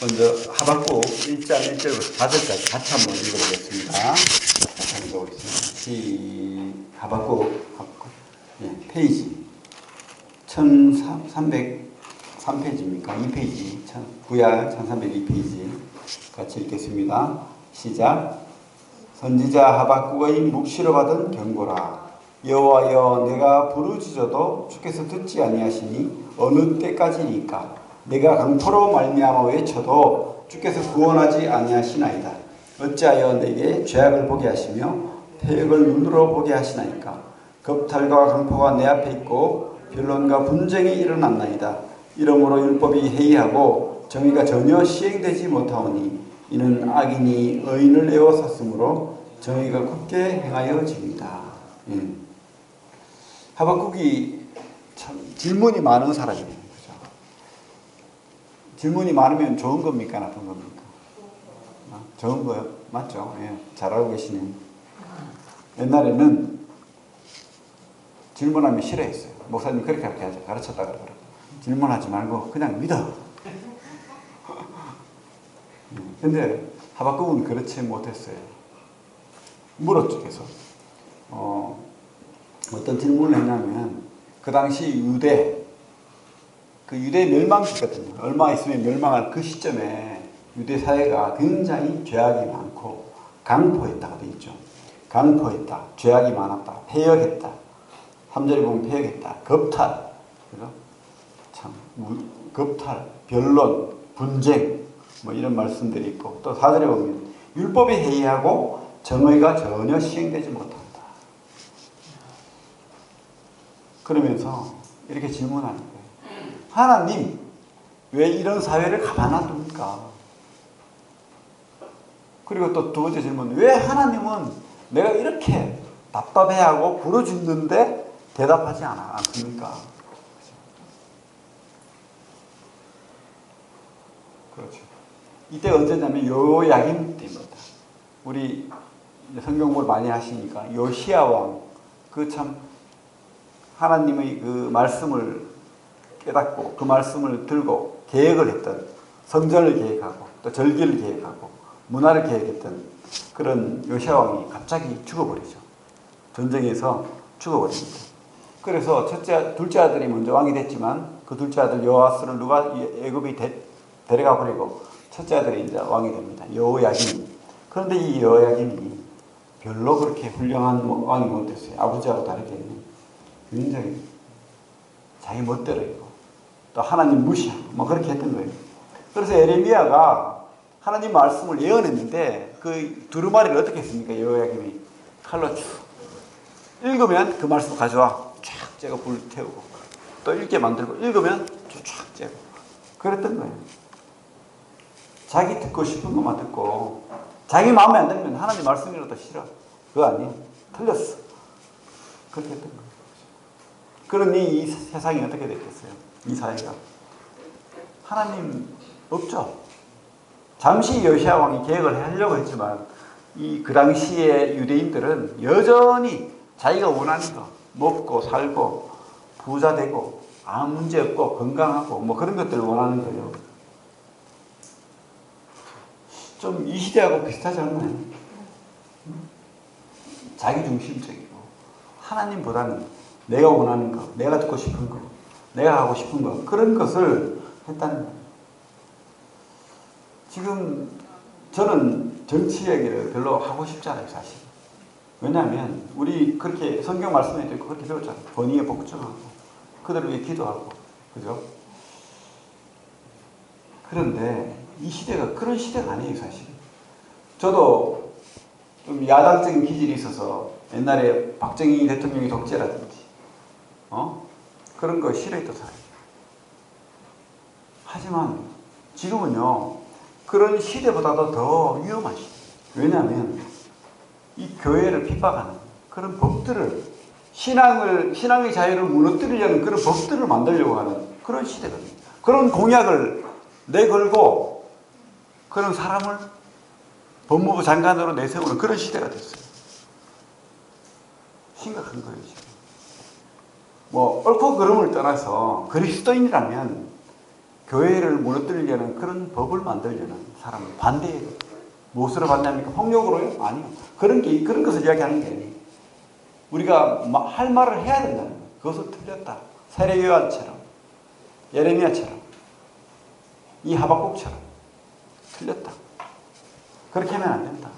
먼저 하박국 1장 1절부터 4절까지 같이 한번 읽어보겠습니다. 같이 읽어보겠습니다. 하박국 페이지 1303페이지입니까? 2페이지, 구약 1302페이지 같이 읽겠습니다. 시작. 선지자 하박국의 묵시로 받은 경고라. 여호와여, 내가 부르짖어도 주께서 듣지 아니하시니 어느 때까지니까? 내가 강포로 말미암아 외쳐도 주께서 구원하지 아니하시나이다. 어찌하여 내게 죄악을 보게 하시며 패역을 눈으로 보게 하시나이까? 겁탈과 강포가 내 앞에 있고 변론과 분쟁이 일어났나이다. 이러므로 율법이 해이하고 정의가 전혀 시행되지 못하오니 이는 악인이 의인을 에워쌌으므로 정의가 굳게 행하여집니다. 하박국이 참 질문이 많은 사람이에요. 그죠? 질문이 많으면 좋은 겁니까? 나쁜 겁니까? 좋은 거요? 맞죠? 예, 잘 알고 계시네요. 옛날에는 질문하면 싫어했어요. 목사님 그렇게 하죠. 가르쳤다 그러더라고요. 질문하지 말고 그냥 믿어. 근데 하박국은 그렇지 못했어요. 물었죠, 계속. 어떤 질문을 했냐면, 그 당시 유대 멸망기거든요. 얼마 있으면 멸망할 그 시점에 유대 사회가 굉장히 죄악이 많고 강포했다고 되어 있죠. 강포했다, 죄악이 많았다, 패역했다. 3절에 보면 패역했다, 겁탈, 그죠? 참, 겁탈, 변론, 분쟁, 뭐 이런 말씀들이 있고, 또 4절에 보면 율법이 해이하고 정의가 전혀 시행되지 못한다. 그러면서 이렇게 질문하는 거예요. 하나님, 왜 이런 사회를 가만 안 둡니까? 그리고 또 두 번째 질문, 왜 하나님은 내가 이렇게 답답해하고 부르짖는데 대답하지 않습니까? 그렇죠. 이때 언제냐면 요야김 때입니다. 우리 성경 공부를 많이 하시니까 요시야 왕, 그 참 하나님의 그 말씀을 깨닫고 그 말씀을 들고 계획을 했던, 성전을 계획하고 또 절기를 계획하고 문화를 계획했던 그런 요시야 왕이 갑자기 죽어버리죠. 전쟁에서 죽어버립니다. 그래서 둘째 아들이 먼저 왕이 됐지만 그 둘째 아들 요아스를 누가 애굽에 데려가 버리고 첫째 아들이 이제 왕이 됩니다. 여호야김. 그런데 이 여호야김이 별로 그렇게 훌륭한 왕이 못 됐어요. 아버지하고 다르게 굉장히 자기 멋대로 있고 또 하나님 무시하고 뭐 그렇게 했던 거예요. 그래서 에레미야가 하나님 말씀을 예언했는데 그 두루마리를 어떻게 했습니까? 여호야김이 칼로 쭉 읽으면 그 말씀 가져와 쫙 째고 불 태우고 또 읽게 만들고 읽으면 쫙 째고 그랬던 거예요. 자기 듣고 싶은 것만 듣고 자기 마음에 안 들면 하나님 말씀이라도 싫어. 그거 아니에요. 틀렸어. 그렇게 했던 거예요. 그러니 이 세상이 어떻게 됐겠어요? 이 사회가. 하나님 없죠. 잠시 요시야 왕이 계획을 하려고 했지만 그 당시에 유대인들은 여전히 자기가 원하는 거 먹고 살고 부자 되고 아무 문제 없고 건강하고 뭐 그런 것들을 원하는 거예요. 좀 이 시대하고 비슷하지 않나요? 자기중심적이고 하나님보다는 내가 원하는 거, 내가 듣고 싶은 거, 내가 하고 싶은 거 그런 것을 했다는 거예요. 지금 저는 정치 얘기를 별로 하고 싶지 않아요, 사실. 왜냐하면 우리 그렇게 성경 말씀에 있고 그렇게 배웠잖아요. 권위에 복종하고 그들을 위해 기도하고, 그죠? 그런데 이 시대가 그런 시대가 아니에요, 사실. 저도 좀 야당적인 기질이 있어서 옛날에 박정희 대통령이 독재라든지 그런 거 싫어했던 사람이에요. 하지만 지금은요, 그런 시대보다도 더 위험한 시대. 왜냐하면 이 교회를 핍박하는 그런 법들을 신앙의 자유를 무너뜨리려는 그런 법들을 만들려고 하는 그런 시대거든요. 그런 공약을 내걸고 그런 사람을 법무부 장관으로 내세우는 그런 시대가 됐어요. 심각한 거예요, 지금. 뭐 옳고 그름을 떠나서 그리스도인이라면 교회를 무너뜨리려는 그런 법을 만들려는 사람은 반대해요. 무엇으로 반대합니까? 폭력으로요? 아니요. 그런 것을 이야기하는 게 아니에요. 우리가 할 말을 해야 된다는 거예요. 그것은 틀렸다. 세례요한처럼, 예레미야처럼, 이 하박국처럼 틀렸다. 그렇게 하면 안 된다.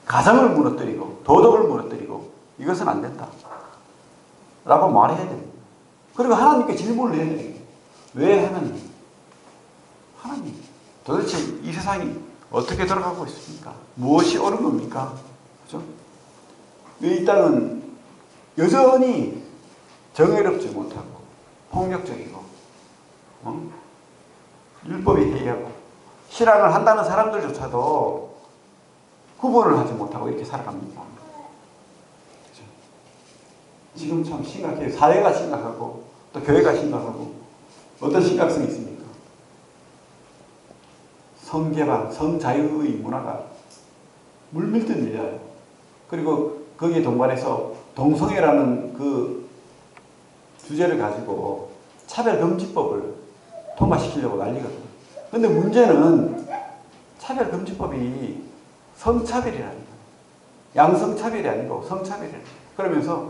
가정을 무너뜨리고 도덕을 무너뜨리고 이것은 안 된다. 라고 말해야 됩니다. 그리고 하나님께 질문을 해야 됩니다. 왜 하나님? 하나님, 도대체 이 세상이 어떻게 돌아가고 있습니까? 무엇이 옳은 겁니까? 그죠? 왜 이 땅은 여전히 정의롭지 못하고 폭력적이고 율법이 해이하고 신앙을 한다는 사람들조차도 구분을 하지 못하고 이렇게 살아갑니다. 그죠? 지금 참 심각해요. 사회가 심각하고 또 교회가 심각하고 어떤 심각성이 있습니까? 성개방, 성자유의 문화가 물밀듯 밀려요. 그리고 거기에 동반해서 동성애라는 그 주제를 가지고 차별금지법을 통과시키려고 난리거든요. 근데 문제는 차별금지법이 성차별이라는 거예요. 양성차별이 아니고 성차별이라는 거예요. 그러면서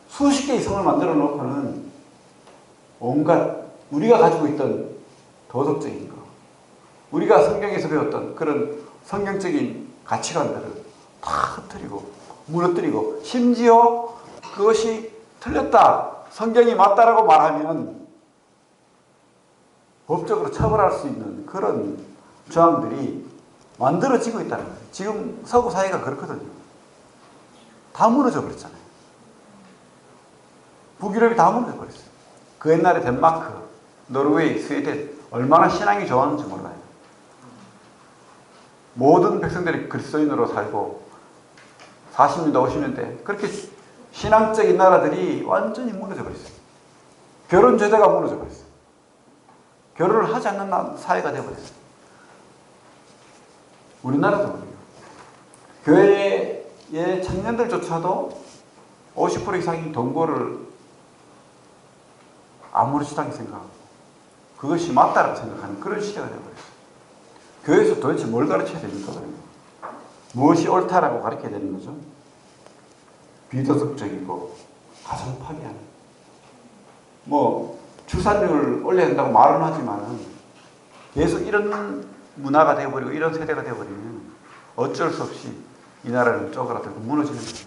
수십 개의 성을 만들어 놓고는 온갖 우리가 가지고 있던 도덕적인 거, 우리가 성경에서 배웠던 그런 성경적인 가치관들을 다 흩뜨리고 무너뜨리고 심지어 그것이 틀렸다, 성경이 맞다라고 말하면 법적으로 처벌할 수 있는 그런 조항들이 만들어지고 있다는 거예요. 지금 서구 사회가 그렇거든요. 다 무너져 버렸잖아요. 북유럽이 다 무너져 버렸어요. 그 옛날에 덴마크, 노르웨이, 스웨덴 얼마나 신앙이 좋았는지 몰라요. 모든 백성들이 그리스도인으로 살고 40년대, 50년대 그렇게 신앙적인 나라들이 완전히 무너져 버렸어요. 결혼 제도가 무너져 버렸어요. 결혼을 하지 않는 사회가 되어버렸어요. 우리나라도 그래요. 교회의 청년들조차도 50% 이상이 동거를 아무렇지도 않게 생각하고 그것이 맞다고 생각하는 그런 시대가 되어버렸어요. 교회에서 도대체 뭘 가르쳐야 됩니까? 무엇이 옳다라고 가르쳐야 되는 거죠? 비도덕적이고 가정 파괴하는 출산율을 올려야 된다고 말은 하지만 계속 이런 문화가 되어버리고 이런 세대가 되어버리면 어쩔 수 없이 이 나라는 쪼그라들고 무너지는 거예요.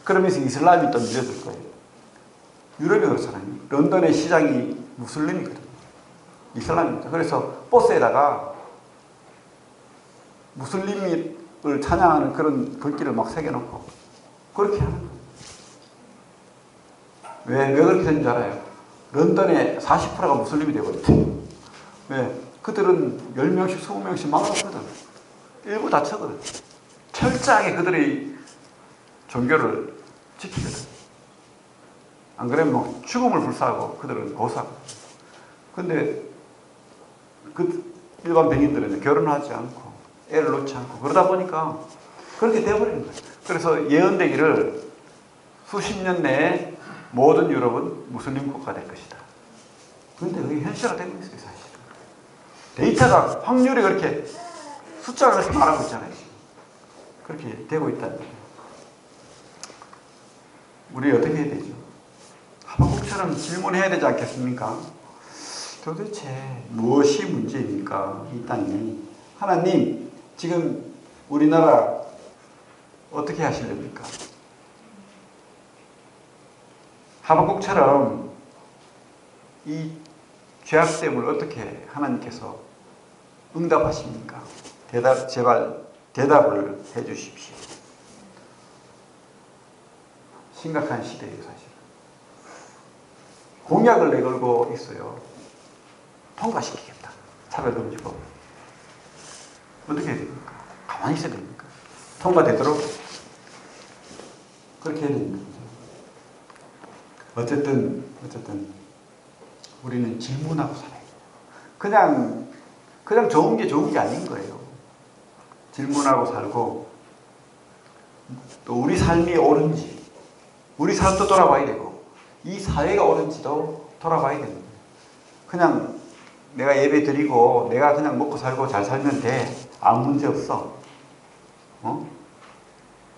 그러면서 이슬람이 또 밀려들 거예요. 유럽이 그렇잖아요. 런던의 시장이 무슬림이거든요. 이슬람입니다. 그래서 버스에다가 무슬림을 찬양하는 그런 글귀를 막 새겨놓고 그렇게 하는 거예요. 왜 그렇게 되는 줄 알아요? 런던의 40%가 무슬림이 되어버렸대요. 왜? 그들은 10명씩 20명씩 막았거든. 일부 다쳤거든. 철저하게 그들의 종교를 지키거든. 안 그러면 죽음을 불사하고 그들은 고사하고. 근데 그 일반 백인들은 결혼하지 않고 애를 놓지 않고 그러다 보니까 그렇게 되어버리는 거예요. 그래서 예언되기를 수십 년 내에 모든 유럽은 무슬림 국가가 될 것이다. 그런데 그게 현실화되고 있어요, 사실. 데이터가 확률이 그렇게 숫자가 그렇게 말하고 있잖아요. 그렇게 되고 있다는 거예요. 우리 어떻게 해야 되죠? 하박국처럼 질문해야 되지 않겠습니까? 도대체 무엇이 문제입니까? 이 땅이. 하나님, 지금 우리나라 어떻게 하시렵니까? 하박국처럼 이 죄악됨을 어떻게 하나님께서 응답하십니까? 제발 대답을 해 주십시오. 심각한 시대예요, 사실. 공약을 내걸고 있어요. 통과시키겠다. 차별금지법. 어떻게 해야 됩니까? 가만히 있어야 됩니까? 통과되도록 그렇게 해야 됩니다. 어쨌든 우리는 질문하고 살아요. 그냥 좋은 게 아닌 거예요. 질문하고 살고 또 우리 삶이 옳은지 우리 삶도 돌아봐야 되고 이 사회가 옳은지도 돌아봐야 됩니다. 그냥 내가 예배 드리고 내가 그냥 먹고 살고 잘 살면 돼. 아무 문제 없어.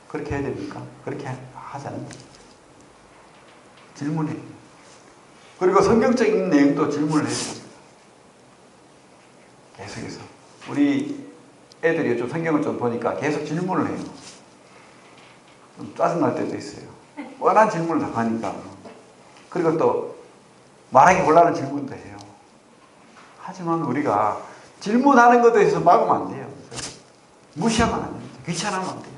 그렇게 해야 됩니까? 그렇게 하잖아요. 질문해. 그리고 성경적인 내용도 질문을 해야 됩니다. 계속해서. 우리 애들이 요즘 성경을 좀 보니까 계속 질문을 해요. 좀 짜증날 때도 있어요. 뻔한 질문을 다 하니까. 그리고 또 말하기 곤란한 질문도 해요. 하지만 우리가 질문하는 것에 대해서 막으면 안 돼요. 무시하면 안 됩니다. 귀찮으면 안 돼요.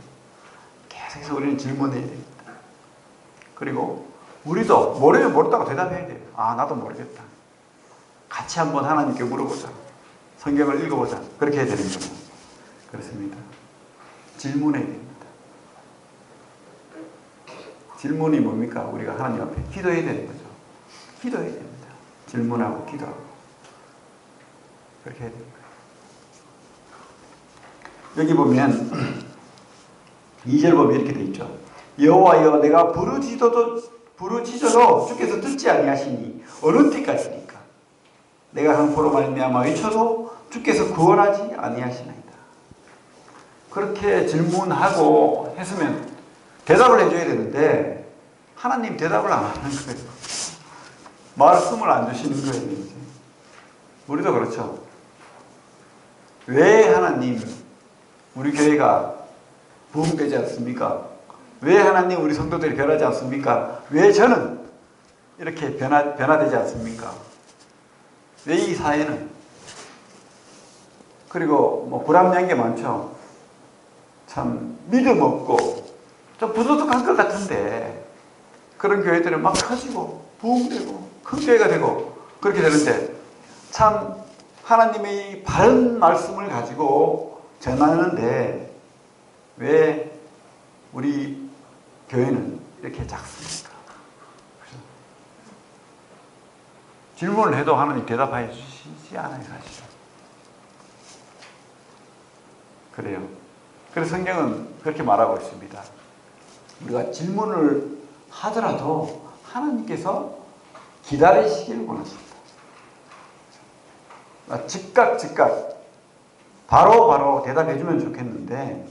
계속해서 우리는 질문해야 됩니다. 그리고 우리도 모르면 모른다고 대답해야 돼요. 아, 나도 모르겠다. 같이 한번 하나님께 물어보자. 성경을 읽어보자. 그렇게 해야 되는 거죠. 그렇습니다. 질문해야 됩니다. 질문이 뭡니까? 우리가 하나님 앞에 기도해야 되는 거죠. 기도해야 됩니다. 질문하고 기도하고. 그렇게 해야 됩니다. 여기 보면 2절 보면 이렇게 돼 있죠. 여호와여 내가 부르짖어도 주께서 듣지 아니하시니 어느 때까지니까 내가 강포로 말미암아 외쳐도 주께서 구원하지 아니하시나이다. 그렇게 질문하고 했으면 대답을 해줘야 되는데 하나님 대답을 안 하는 거예요. 말씀을 안 주시는 거예요. 이제. 우리도 그렇죠. 왜 하나님 우리 교회가 부흥되지 않습니까? 왜 하나님 우리 성도들이 변하지 않습니까? 왜 저는 이렇게 변화되지 않습니까? 왜 이 사회는? 그리고 뭐 불합리한 게 많죠. 참 믿음 없고 좀 부도덕한 것 같은데 그런 교회들은 막 커지고 부흥되고 큰 교회가 되고 그렇게 되는데 참 하나님의 바른 말씀을 가지고 전하는데 왜 우리 교회는 이렇게 작습니까? 그렇죠? 질문을 해도 하나님 대답해 주시지 않아요, 사실. 그래요. 그래서 성경은 그렇게 말하고 있습니다. 우리가 질문을 하더라도 하나님께서 기다리시길 원하십니다. 즉각 바로 대답해 주면 좋겠는데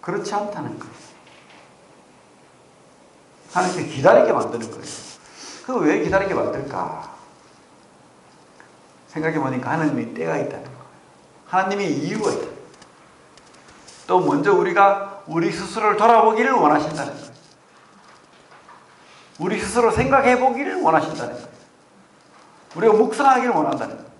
그렇지 않다는 거예요. 하나님께 기다리게 만드는 거예요. 그거 왜 기다리게 만들까? 생각해 보니까 하나님이 때가 있다는 거예요. 하나님이 이유가 있다. 또 먼저 우리가 우리 스스로를 돌아보기를 원하신다는 거예요. 우리 스스로 생각해 보기를 원하신다는 거예요. 우리가 묵상하기를 원한다는 겁니다.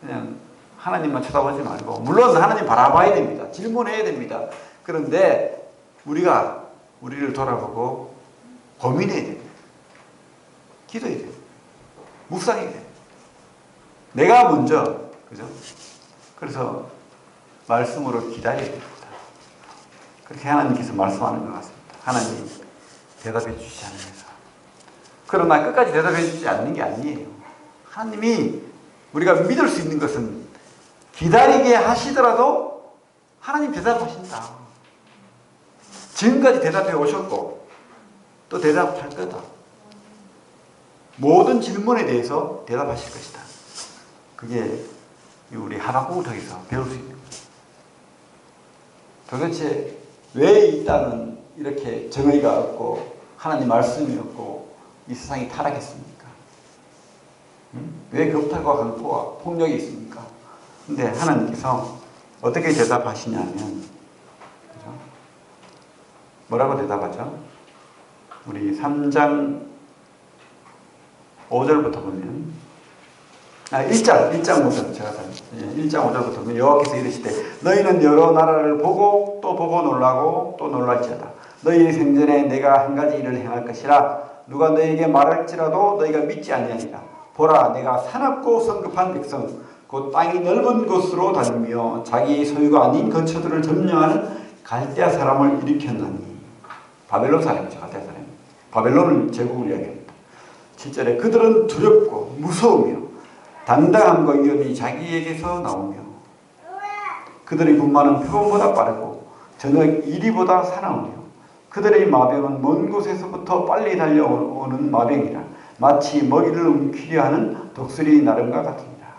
그냥 하나님만 쳐다보지 말고 물론 하나님 바라봐야 됩니다. 질문해야 됩니다. 그런데 우리가 우리를 돌아보고 고민해야 됩니다. 기도해야 됩니다. 묵상해야 됩니다. 내가 먼저 그죠? 그래서 말씀으로 기다려야 됩니다. 그렇게 하나님께서 말씀하는 것 같습니다. 하나님 대답해 주시지 않으면서 그러나 끝까지 대답해 주지 않는 게 아니에요. 하나님이 우리가 믿을 수 있는 것은 기다리게 하시더라도 하나님 대답하신다. 지금까지 대답해 오셨고 또 대답할 거다. 모든 질문에 대해서 대답하실 것이다. 그게 우리 하박국을 통해서 배울 수 있는 거예요. 도대체 왜 이 땅은 이렇게 정의가 없고 하나님 말씀이 없고 이 세상이 타락했습니까? 왜 겁탈과 강포와 폭력이 있습니까? 근데 하나님께서 어떻게 대답하시냐면 그죠? 뭐라고 대답하죠? 우리 3장 5절부터 보면 1장 5절 제가 1장 5절부터 보면 여호와께서 이르시되 너희는 여러 나라를 보고 또 보고 놀라고 또 놀랄지어다. 너희 생전에 내가 한 가지 일을 행할 것이라 누가 너희에게 말할지라도 너희가 믿지 아니하리라. 보라 내가 사납고 성급한 백성 곧 땅이 넓은 곳으로 다니며 자기 소유가 아닌 거처들을 점령하는 갈대아 사람을 일으켰나니. 바벨론 사람이죠. 갈대아 사람. 바벨론을 제국을 이야기합니다. 7절에 그들은 두렵고 무서우며 당당함과 위엄이 자기에게서 나오며 그들의 분만은 표범보다 빠르고 저녁 이리보다 사나우며 그들의 마병은 먼 곳에서부터 빨리 달려오는 마병이라. 마치 먹이를 움키려 하는 독수리 나름과 같으니라.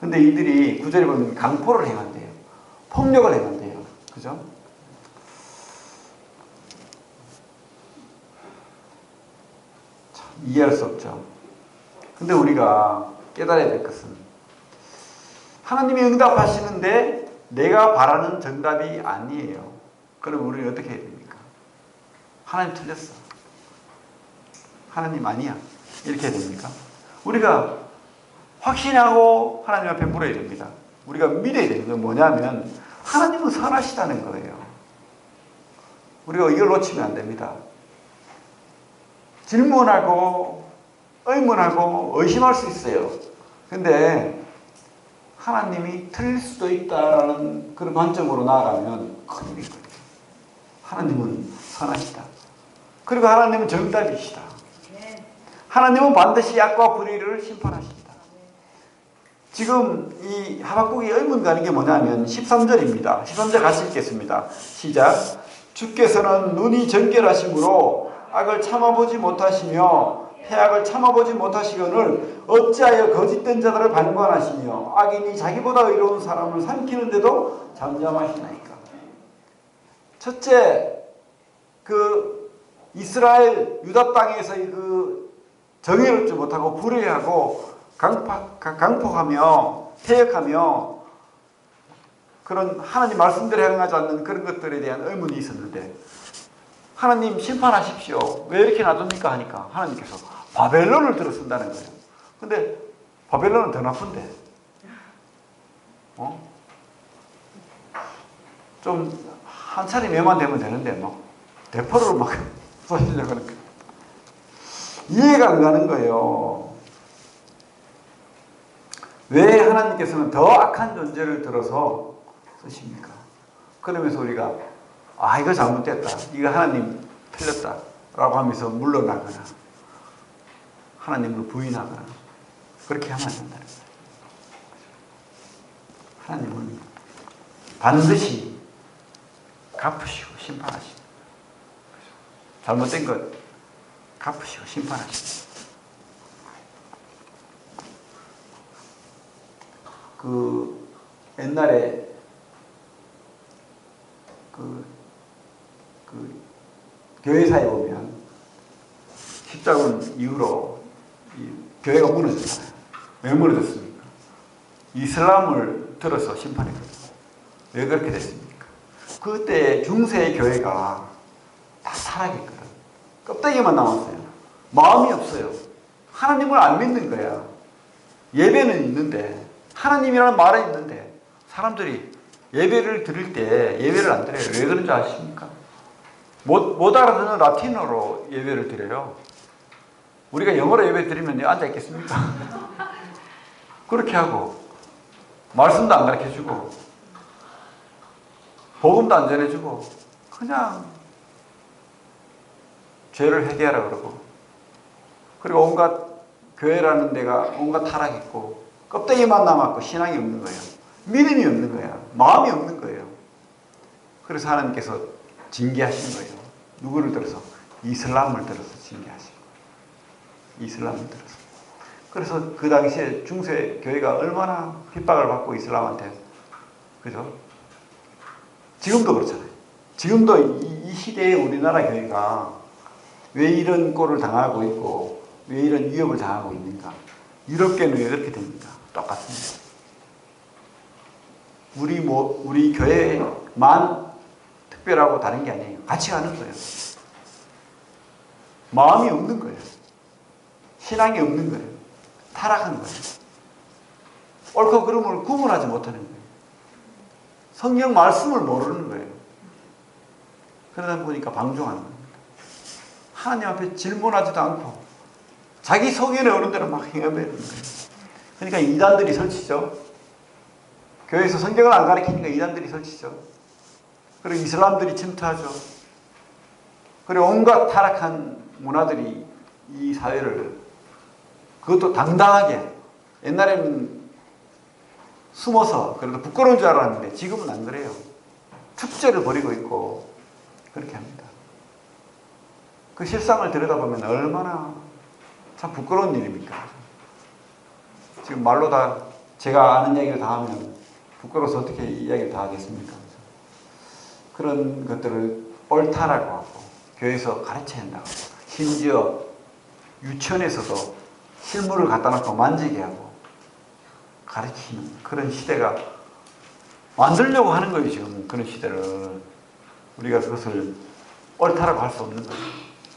근데 이들이 구절에 보면 강포를 행한대요. 폭력을 행한대요. 그죠? 참 이해할 수 없죠. 근데 우리가 깨달아야 될 것은 하나님이 응답하시는데 내가 바라는 정답이 아니에요. 그럼 우리는 어떻게 해야 됩니까? 하나님 틀렸어. 하나님 아니야. 이렇게 해야 됩니까? 우리가 확신하고 하나님 앞에 물어야 됩니다. 우리가 믿어야 되는 건 뭐냐면 하나님은 선하시다는 거예요. 우리가 이걸 놓치면 안 됩니다. 질문하고 의문하고 의심할 수 있어요. 근데 하나님이 틀릴 수도 있다라는 그런 관점으로 나아가면 큰일이 거예요. 하나님은 선하시다. 그리고 하나님은 정답이시다. 하나님은 반드시 악과 불의를 심판하십니다. 지금 이 하박국이 의문 가는 게 뭐냐면 13절입니다. 13절 같이 읽겠습니다. 시작. 주께서는 눈이 정결하심으로 악을 참아보지 못하시며 해악을 참아보지 못하시거늘 어찌하여 거짓된 자들을 방관하시며 악인이 자기보다 의로운 사람을 삼키는데도 잠잠하시나이까. 첫째, 그 이스라엘 유다 땅에서의 그 정의롭지 못하고 불의하고 강폭하며 퇴역하며 그런 하나님 말씀대로 행하지 않는 그런 것들에 대한 의문이 있었는데 하나님 심판하십시오. 왜 이렇게 놔둡니까? 하니까 하나님께서 바벨론을 들어 쓴다는 거예요. 근데 바벨론은 더 나쁜데 좀 한 차례 매만 되면 되는데 막 대포를 막 쏘시려고 하는 거예요. 이해가 안 가는 거예요. 왜 하나님께서는 더 악한 존재를 들어서 쓰십니까? 그러면서 우리가 이거 잘못됐다. 이거 하나님 틀렸다. 라고 하면서 물러나거나 하나님을 부인하거나 그렇게 하면 안 된다는 거예요. 하나님은 반드시 갚으시고 심판하십니다. 잘못된 것 갚으시고 심판하십니다. 그 옛날에 그 교회사에 보면 십자군 이후로 이 교회가 무너졌잖아요. 왜 무너졌습니까? 이슬람을 들어서 심판했거든요. 왜 그렇게 됐습니까? 그때 중세의 교회가 다 타락했거든. 껍데기만 남았어요. 마음이 없어요. 하나님을 안 믿는 거야. 예배는 있는데 하나님이라는 말은 있는데 사람들이 예배를 드릴 때 예배를 안 드려요. 왜 그런지 아십니까? 못 알아듣는 라틴어로 예배를 드려요. 우리가 영어로 예배 드리면 앉아 있겠습니까? 그렇게 하고 말씀도 안 가르쳐주고 복음도 안 전해주고 그냥 죄를 회개하라 그러고 그리고 온갖 교회라는 데가 온갖 타락했고 껍데기만 남았고 신앙이 없는 거예요. 믿음이 없는 거야. 마음이 없는 거예요. 그래서 하나님께서 징계하신 거예요. 누구를 들어서? 이슬람을 들어서 징계하신 거예요. 이슬람을 들어서. 그래서 그 당시에 중세 교회가 얼마나 핍박을 받고 이슬람한테. 그죠? 지금도 그렇잖아요. 지금도 이 시대의 우리나라 교회가 왜 이런 꼴을 당하고 있고 왜 이런 위협을 당하고 있는가? 유럽교회는 왜 그렇게 됩니까? 똑같습니다. 우리 교회만 특별하고 다른 게 아니에요. 같이 가는 거예요. 마음이 없는 거예요. 신앙이 없는 거예요. 타락하는 거예요. 옳고 그름을 구분하지 못하는 거예요. 성경 말씀을 모르는 거예요. 그러다 보니까 방종하는 겁니다. 하나님 앞에 질문하지도 않고 자기 속에는 어른 대로 막 행해버리는 거예요. 그러니까 이단들이 설치죠. 교회에서 성경을 안 가르치니까 이단들이 설치죠. 그리고 이슬람들이 침투하죠. 그리고 온갖 타락한 문화들이 이 사회를 그것도 당당하게 옛날에는 숨어서 그래도 부끄러운 줄 알았는데 지금은 안 그래요. 축제를 벌이고 있고 그렇게 합니다. 그 실상을 들여다보면 얼마나 참 부끄러운 일입니까? 지금 말로 다 제가 아는 이야기를 다 하면 부끄러워서 어떻게 이야기를 다 하겠습니까? 그런 것들을 옳다라고 하고 교회에서 가르쳐야 한다고, 심지어 유치원에서도 실물을 갖다 놓고 만지게 하고 가르치는 그런 시대가 만들려고 하는 거예요. 지금 그런 시대를. 우리가 그것을 옳다라고 할 수 없는 거예요.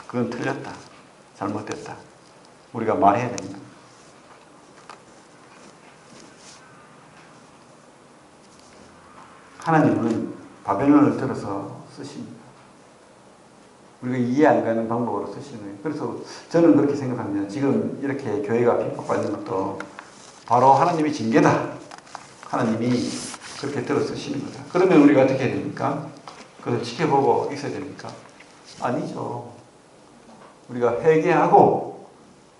그건 틀렸다, 잘못됐다, 우리가 말해야 됩니다. 하나님은 바벨론을 들어서 쓰십니다. 우리가 이해 안 가는 방법으로 쓰시는 거예요. 그래서 저는 그렇게 생각합니다. 지금 이렇게 교회가 핍박받는 것도 바로 하나님의 징계다. 하나님이 그렇게 들어 쓰시는 거다. 그러면 우리가 어떻게 해야 됩니까? 그걸 지켜보고 있어야 됩니까? 아니죠. 우리가 회개하고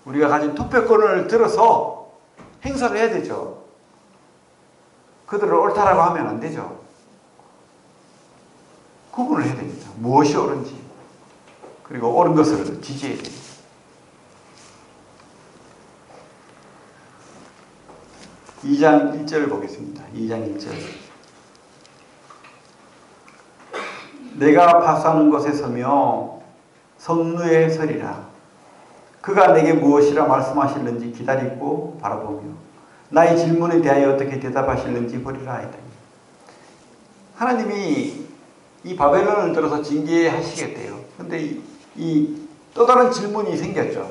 우리가 가진 투표권을 들어서 행사를 해야 되죠. 그들을 옳다라고 하면 안 되죠. 구분을 해야 됩니다. 무엇이 옳은지. 그리고 옳은 것을 지지해야 됩니다. (2장 1절) 보겠습니다. 2장 1절. 내가 파수하는 곳에 서며 성루에 서리라. 그가 내게 무엇이라 말씀하실는지 기다리고 바라보며 나의 질문에 대하여 어떻게 대답하실는지 보리라 하였더니, 하나님이 이 바벨론을 들어서 징계하시겠대요. 근데 이 또 다른 질문이 생겼죠.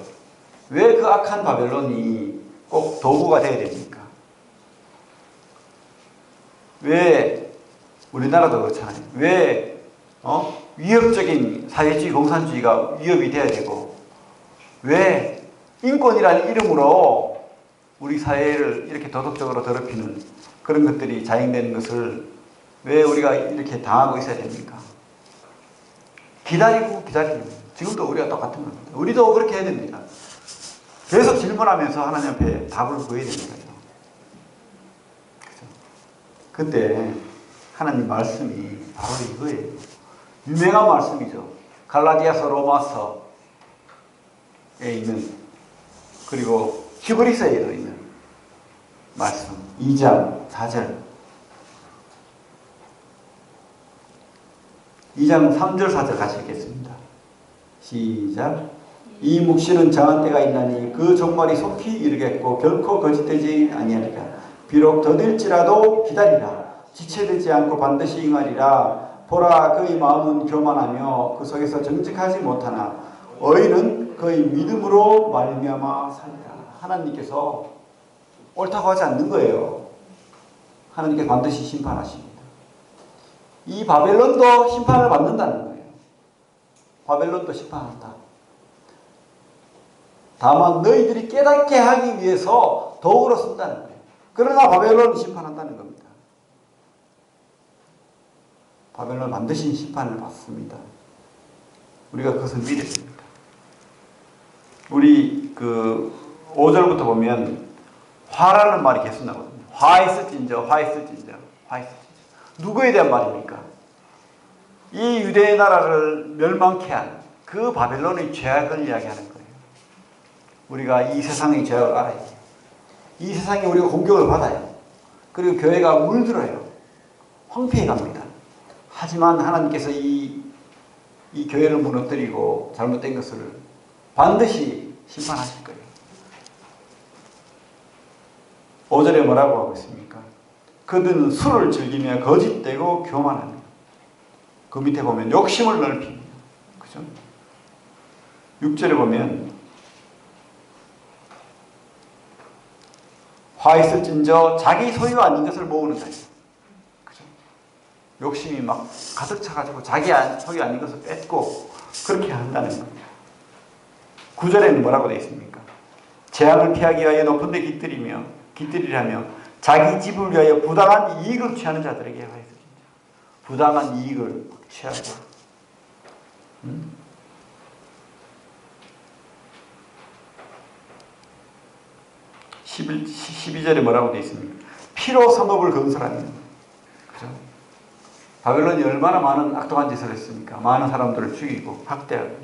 왜 그 악한 바벨론이 꼭 도구가 되어야 됩니까? 왜 우리나라도 그렇잖아요. 왜 위협적인 사회주의 공산주의가 위협이 돼야 되고, 왜 인권이라는 이름으로 우리 사회를 이렇게 도덕적으로 더럽히는 그런 것들이 자행되는 것을 왜 우리가 이렇게 당하고 있어야 됩니까? 기다리고 지금도 우리가 똑같은 겁니다. 우리도 그렇게 해야 됩니다. 계속 질문하면서 하나님 앞에 답을 구해야 됩니다. 그때 하나님 말씀이 바로 이거예요. 유명한 말씀이죠. 갈라디아서, 로마서에 있는, 그리고 히브리서에도 있는 말씀 2장 4절, 2장 3절 4절 같이 읽겠습니다. 시작. 이 묵시는 정한 때가 있나니 그 종말이 속히 이르겠고 결코 거짓되지 아니하리라. 비록 더딜지라도 기다리라. 지체되지 않고 반드시 응하리라. 보라, 그의 마음은 교만하며 그 속에서 정직하지 못하나 의인은 그의 믿음으로 말미암아 살리라. 하나님께서 옳다고 하지 않는 거예요. 하나님께서 반드시 심판하십니다. 이 바벨론도 심판을 받는다는 거예요. 바벨론도 심판한다. 다만 너희들이 깨닫게 하기 위해서 도구로 쓴다는 거예요. 그러나 바벨론은 심판한다는 겁니다. 바벨론은 반드시 심판을 받습니다. 우리가 그것을 믿어야 됩니다. 우리 5절부터 보면 화라는 말이 계속 나거든요. 화했을진저. 누구에 대한 말입니까? 이 유대의 나라를 멸망케 한 그 바벨론의 죄악을 이야기하는 거예요. 우리가 이 세상의 죄악을 알아야 돼요. 이 세상에 우리가 공격을 받아요. 그리고 교회가 물들어요. 황폐해 갑니다. 하지만 하나님께서 이 교회를 무너뜨리고 잘못된 것을 반드시 심판하실 거예요. 5절에 뭐라고 하고 있습니까? 그들은 술을 즐기며 거짓되고 교만하며, 그 밑에 보면 욕심을 넓히며, 그죠? 6절에 보면 화 있을진저 자기 소유 아닌 것을 모으는다. 그죠? 욕심이 막 가득 차가지고 자기 소유 아닌 것을 뺏고 그렇게 한다는 겁니다. 9절에는 뭐라고 되어 있습니까? 재앙을 피하기 위하여 높은 데 깃들이라며 자기 집을 위하여 부당한 이익을 취하는 자들에게 하였습니다. 부당한 이익을 취하고, 12절에 뭐라고 되어 있습니까? 피로 성읍을 건설하며. 그죠? 바벨론이 얼마나 많은 악독한 짓을 했습니까? 많은 사람들을 죽이고 학대하고.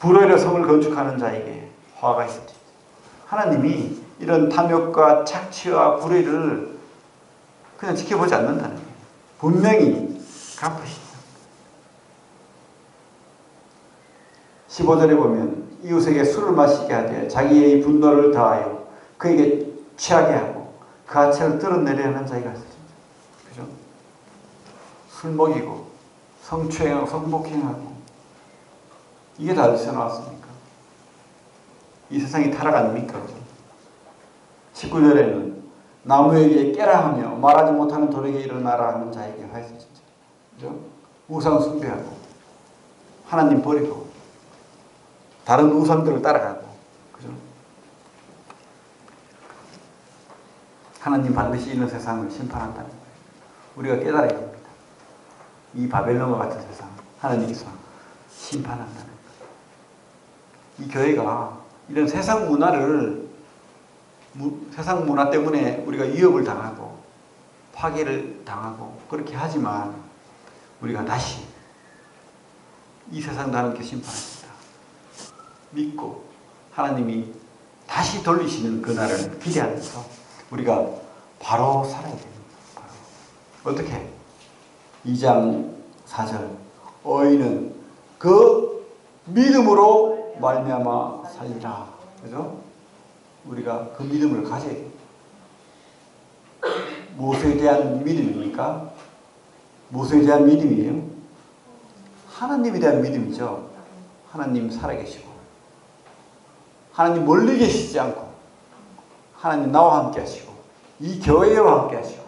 불의로 성을 건축하는 자에게 화가 있었지. 하나님이 이런 탐욕과 착취와 불의를 그냥 지켜보지 않는다는 거예요. 분명히 갚으시죠. 15절에 보면 이웃에게 술을 마시게 하되 자기의 분노를 더하여 그에게 취하게 하고 그 하체를 드러내려 하는 자가 있었죠. 그죠? 술 먹이고 성추행하고 성폭행하고 이게 다 어디서 나왔습니까? 이 세상이 타락 아닙니까? 19절에는 나무에게 깨라 하며 말하지 못하는 돌에게 일어나라 하는 자에게 화했어. 진짜. 그죠? 우상 숭배하고 하나님 버리고 다른 우상들을 따라가고 그죠? 하나님 반드시 이런 세상을 심판한다는 거예요. 우리가 깨달아야 됩니다. 이 바벨론과 같은 세상 하나님께서 심판한다는 거예요. 이 교회가 이런 세상 문화를 세상 문화 때문에 우리가 위협을 당하고 파괴를 당하고 그렇게 하지만 우리가 다시 이 세상도 하나님께 심판하신다 믿고 하나님이 다시 돌리시는 그날을 기대하면서 우리가 바로 살아야 됩니다. 바로. 어떻게? 2장 4절 어인은 그 믿음으로 말미암아 살리라. 그죠? 우리가 그 믿음을 가져야 돼요. 무엇에 대한 믿음입니까? 무엇에 대한 믿음이에요? 하나님에 대한 믿음이죠. 하나님 살아계시고 하나님 멀리 계시지 않고 하나님 나와 함께 하시고 이 교회와 함께 하시고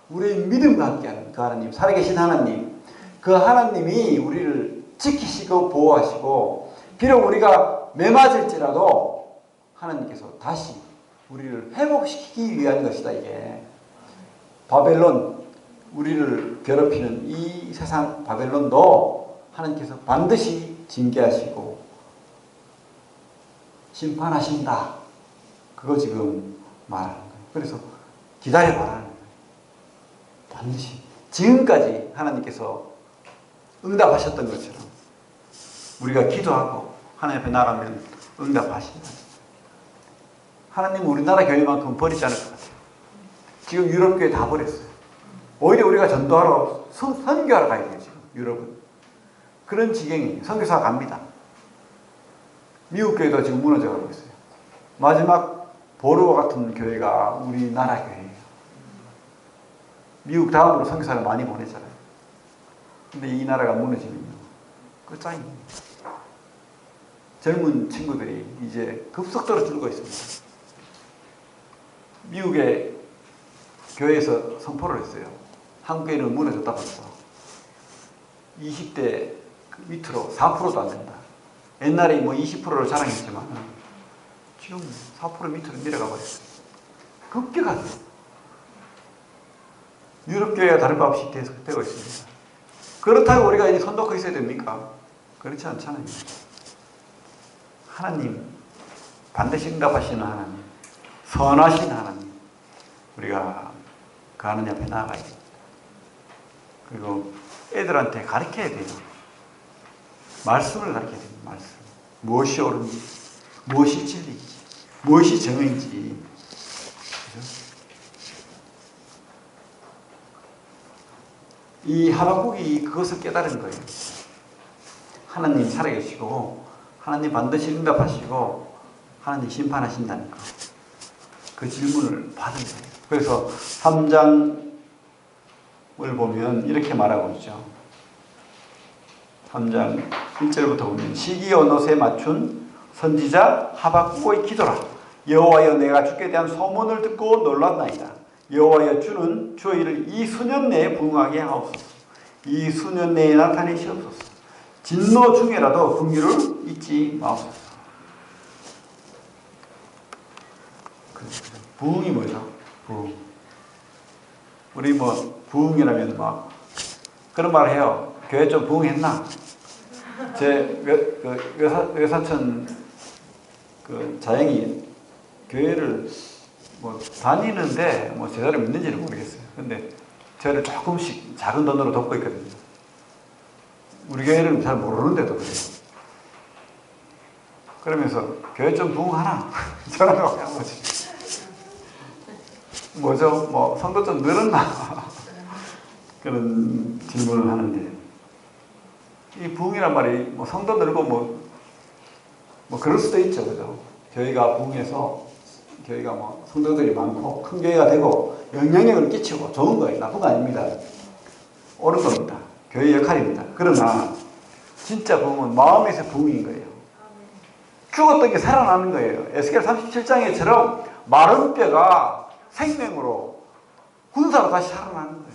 우리의 믿음과 함께 하는 그 하나님, 살아계신 하나님, 그 하나님이 우리를 지키시고 보호하시고 비록 우리가 매맞을지라도 하나님께서 다시 우리를 회복시키기 위한 것이다. 이게 바벨론, 우리를 괴롭히는 이 세상 바벨론도 하나님께서 반드시 징계하시고 심판하신다. 그거 지금 말하는 거예요. 그래서 기다려봐라는 거예요. 반드시 지금까지 하나님께서 응답하셨던 것처럼 우리가 기도하고 하나님 앞에 나가면 응답하신다. 하나님은 우리나라 교회만큼 버리지 않을 것 같아요. 지금 유럽 교회 다 버렸어요. 오히려 우리가 전도하러 선교하러 가야 돼요. 지금 유럽은 그런 지경이 선교사가 갑니다. 미국 교회도 지금 무너져가고 있어요. 마지막 보르와 같은 교회가 우리나라 교회예요. 미국 다음으로 선교사를 많이 보내잖아요. 근데 이 나라가 무너지면요, 끝장입니다. 젊은 친구들이 이제 급속도로 줄고 있습니다. 미국의 교회에서 선포를 했어요. 한국 교회는 무너졌다 벌써. 20대 밑으로 4%도 안 된다. 옛날에 뭐 20%를 자랑했지만 지금 4% 밑으로 내려가 버렸어요. 급격하게. 유럽 교회가 다른 것 없이 되고 있습니다. 그렇다고 우리가 이제 손 놓고 있어야 됩니까? 그렇지 않잖아요. 하나님, 반드시 응답하시는 하나님, 선하신 하나님, 우리가 그 하나님 앞에 나아가야 됩니다. 그리고 애들한테 가르쳐야 돼요. 말씀을 가르쳐야 됩니다. 말씀. 무엇이 옳은지, 무엇이 진리인지, 무엇이 정의인지. 그죠? 이 하박국이 그것을 깨달은 거예요. 하나님 살아계시고 하나님 반드시 응답하시고 하나님 심판하신다는 거. 그 질문을 받은 거예요. 그래서 3장을 보면 이렇게 말하고 있죠. 3장 1절부터 보면 시기 언옷에 맞춘 선지자 하박국의 기도라. 여호와여 내가 주께 대한 소문을 듣고 놀랐나이다. 여호와여 주는 주의 일을 이 수년 내에 부응하게 하옵소서. 이 수년 내에 나타내시옵소서. 진노 중에라도 긍휼을 잊지 마옵소서. 부응이 뭐죠? 부응. 우리 뭐 부응이라면 막 그런 말 해요. 교회 좀 부응했나? 제 외사촌 그 자영이 교회를 뭐 다니는데 뭐 제대로 믿는지는 모르겠어요. 근데 저를 조금씩 작은 돈으로 돕고 있거든요. 우리 교회를 잘 모르는데도 그래요. 그러면서 교회 좀 부흥하나? 전화가 온 거지. 뭐죠? 뭐 성도 좀 늘었나? 그런 질문을 하는데 이 부흥이란 말이 뭐 성도 늘고 뭐 그럴 수도 있죠, 그죠? 교회가 부흥해서 교회가 뭐 성도들이 많고 큰 교회가 되고 영향력을 끼치고 좋은 거예요. 나쁜 거 아닙니다. 옳은 겁니다. 교회의 역할입니다. 그러나 진짜 부흥은 마음에서 부흥인 거예요. 죽었던 게 살아나는 거예요. 에스겔 37장에처럼 마른 뼈가 생명으로 군사로 다시 살아나는 거예요.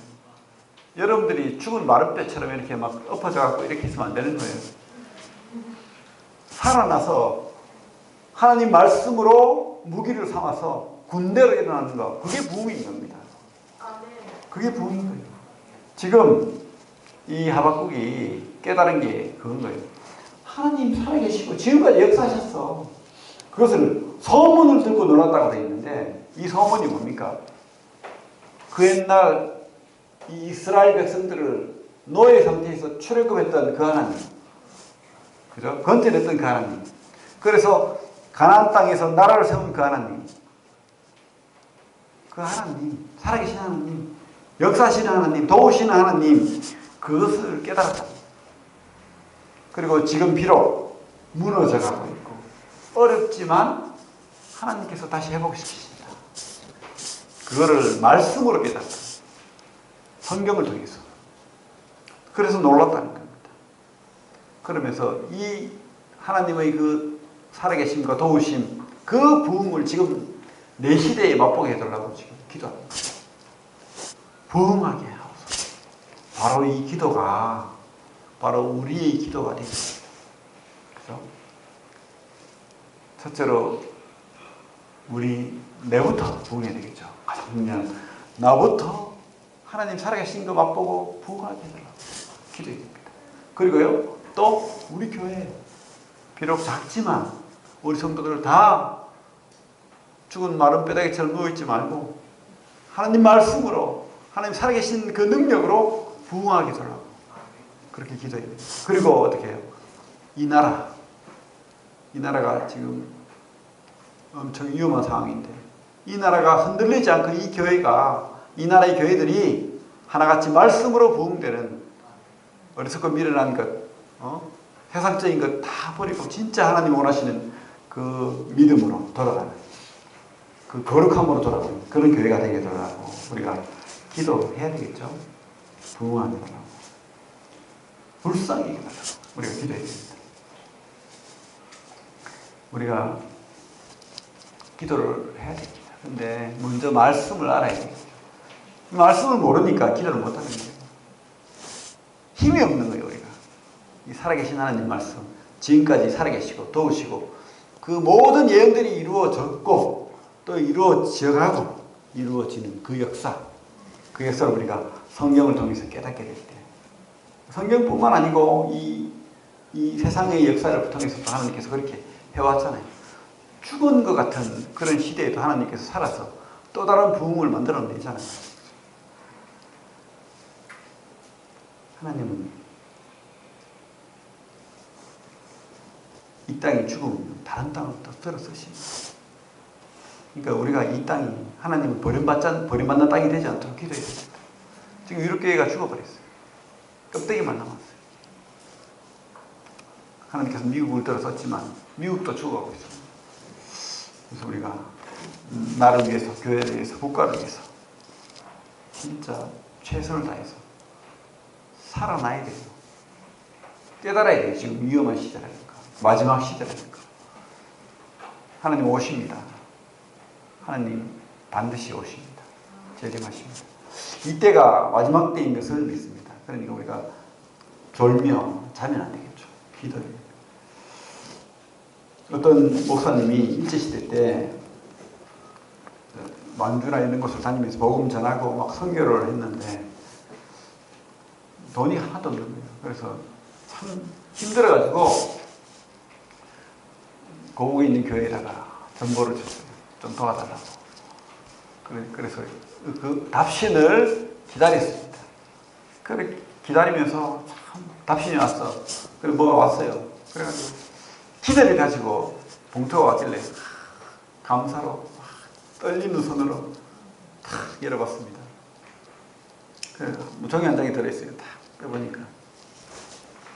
여러분들이 죽은 마른 뼈처럼 이렇게 막 엎어져 갖고 이렇게 있으면 안 되는 거예요. 살아나서 하나님 말씀으로 무기를 삼아서 군대로 일어나는 거, 그게 부흥인 겁니다. 그게 부흥인 거예요. 지금 이 하박국이 깨달은 게 그건 거예요. 하나님 살아계시고 지금까지 역사하셨어. 그것을 소문을 듣고 놀랐다고 되어 있는데 이 소문이 뭡니까? 그 옛날 이 이스라엘 백성들을 노예 상태에서 출애굽했던 그 하나님, 그죠? 건져냈던 그 하나님. 그래서 가나안 땅에서 나라를 세운 그 하나님, 그 하나님, 살아계신 하나님, 역사하시는 하나님, 도우시는 하나님, 그것을 깨달았다. 그리고 지금 비록 무너져가고 있고 어렵지만 하나님께서 다시 회복시키신다. 그거를 말씀으로 깨달았다. 성경을 통해서. 그래서 놀랐다는 겁니다. 그러면서 이 하나님의 그 살아계심과 도우심, 그 부흥을 지금 내 시대에 맛보게 해달라고 지금 기도합니다. 부흥하게 하옵소서. 바로 이 기도가 바로 우리의 기도가 되겠습니다. 그죠? 첫째로 내부터 부흥해야 되겠죠. 가장 중요한 나부터 하나님 살아계신 거 맛보고 부흥하게 해달라고 기도해야 됩니다. 그리고요, 또 우리 교회 비록 작지만 우리 성도들 다 죽은 마른 뼈다귀처럼 누워있지 말고 하나님 말씀으로 하나님 살아계신 그 능력으로 부흥하게 해달라고 그렇게 기도해야 됩니다. 그리고 어떻게 해요? 이 나라가 지금 엄청 위험한 상황인데 이 나라가 흔들리지 않고 이 나라의 교회들이 하나같이 말씀으로 부흥되는 어리석고 미련한 것, 세상적인 것 다 버리고 진짜 하나님 원하시는 그 믿음으로 돌아가는, 그 거룩함으로 돌아가는 그런 교회가 되게 되라고 우리가 기도해야 되겠죠. 부흥하게 되라고, 불쌍히 되라고 우리가 기도해야 됩니다. 우리가 기도를 해야 됩니다. 근데 먼저 말씀을 알아야 되겠죠. 말씀을 모르니까 기도를 못하는 거예요. 힘이 없는 거예요, 우리가. 이 살아계신 하나님 말씀, 지금까지 살아계시고 도우시고 그 모든 예언들이 이루어졌고 또 이루어져가고 이루어지는 그 역사를 우리가 성경을 통해서 깨닫게 될 때, 성경뿐만 아니고 이 세상의 역사를 통해서도 하나님께서 그렇게 해왔잖아요. 죽은 것 같은 그런 시대에도 하나님께서 살아서 또 다른 부흥을 만들어내잖아요. 하나님은 이 땅이 죽으면 다른 땅을 또 들어 쓰십니다. 그러니까 우리가 이 땅이 하나님은 버림받는 땅이 되지 않도록 기도해야 됩니다. 지금 유럽교회가 죽어버렸어요. 껍데기만 남았어요. 하나님께서 미국을 들어 썼지만 미국도 죽어가고 있습니다. 그래서 우리가 나를 위해서, 교회를 위해서, 국가를 위해서 진짜 최선을 다해서 살아나야 돼요. 깨달아야 돼요. 지금 위험한 시대라니까. 마지막 시대라니까. 하나님 오십니다. 하나님 반드시 오십니다. 재림하십니다. 이때가 마지막 때인 것을 믿습니다. 그러니까 우리가 졸며 자면 안 되겠죠. 기도해야 돼요. 어떤 목사님이 일제시대 때 만주나 이런 곳을 다니면서 복음 전하고 막 선교를 했는데 돈이 하나도 없는 거예요. 그래서 참 힘들어가지고 고국에 있는 교회에다가 전보를 줬어요. 좀 도와달라고. 그래서 그 답신을 기다렸습니다. 그래 기다리면서 참 답신이 왔어. 그래 뭐가 왔어요. 그래가지고 기대를 가지고 봉투가 왔길래 감사로 떨리는 손으로 탁 열어봤습니다. 종이 한 장이 들어있어요. 딱 빼보니까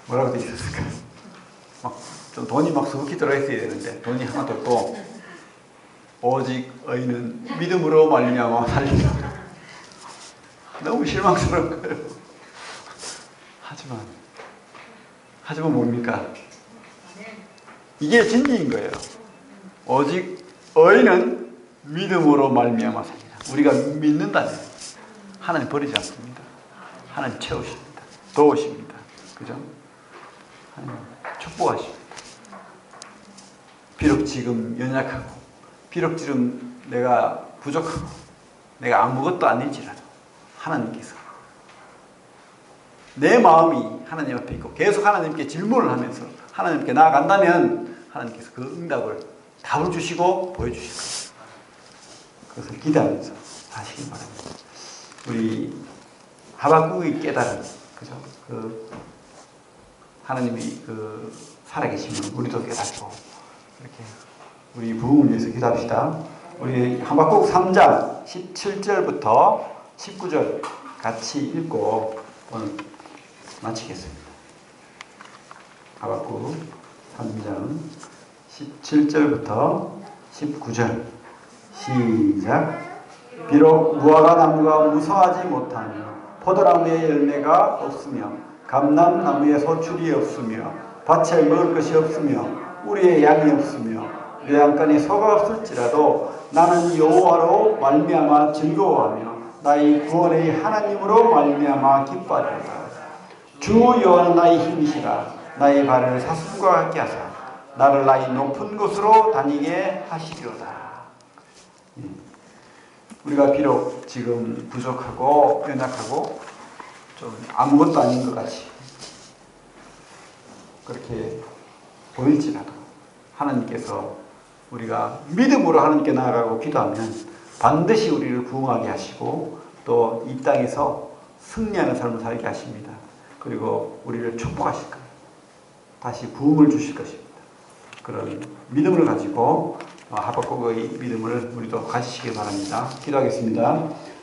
뭐라고 되어 있었을까? 좀 돈이 막 수북히 들어있어야 되는데 돈이 하나도 없고 오직 의인은 믿음으로 말미암아 살리라. 너무 실망스러운 거예요. 하지만 뭡니까? 이게 진리인 거예요. 오직 의인은 믿음으로 말미암아 살리라. 우리가 믿는다면 하나님 버리지 않습니다. 하나님 채우십니다. 도우십니다. 그죠? 하나님 축복하십니다. 비록 지금 연약하고 비록 지금 내가 부족하고 내가 아무것도 아닐지라도 하나님께서 내 마음이 하나님 앞에 있고 계속 하나님께 질문을 하면서 하나님께 나아간다면 하나님께서 그 응답을 답을 주시고 보여주실 거예요. 그것을 기대하면서 하시기 바랍니다. 우리 하박국의 깨달음, 그죠? 하나님이 살아계시면 우리도 깨닫고 이렇게 우리 부흥을 위해서 기도합시다. 우리 하박국 3장 17절부터 19절 같이 읽고 오늘 마치겠습니다. 하박국 3장 17절부터 19절 시작. 비록 무화과 나무가 무성하지 못하며 포도나무에 열매가 없으며 감람나무에 소출이 없으며 밭에 먹을 것이 없으며 우리의 양이 없으며 외양간에 소가 없을지라도 나는 여호와로 말미암아 즐거워하며 나의 구원의 하나님으로 말미암아 기뻐하리로다. 주 여호와는 나의 힘이시라. 나의 발을 사슴과 같게 하사 나를 나의 높은 곳으로 다니게 하시리로다. 우리가 비록 지금 부족하고 연약하고 좀 아무것도 아닌 것 같이 그렇게 보일지라도 하나님께서 우리가 믿음으로 하나님께 나아가고 기도하면 반드시 우리를 부흥하게 하시고 또 이 땅에서 승리하는 삶을 살게 하십니다. 그리고 우리를 축복하실 거예요. 다시 부흥을 주실 것입니다. 그런 믿음을 가지고 하박국의 믿음을 우리도 가지시기 바랍니다. 기도하겠습니다.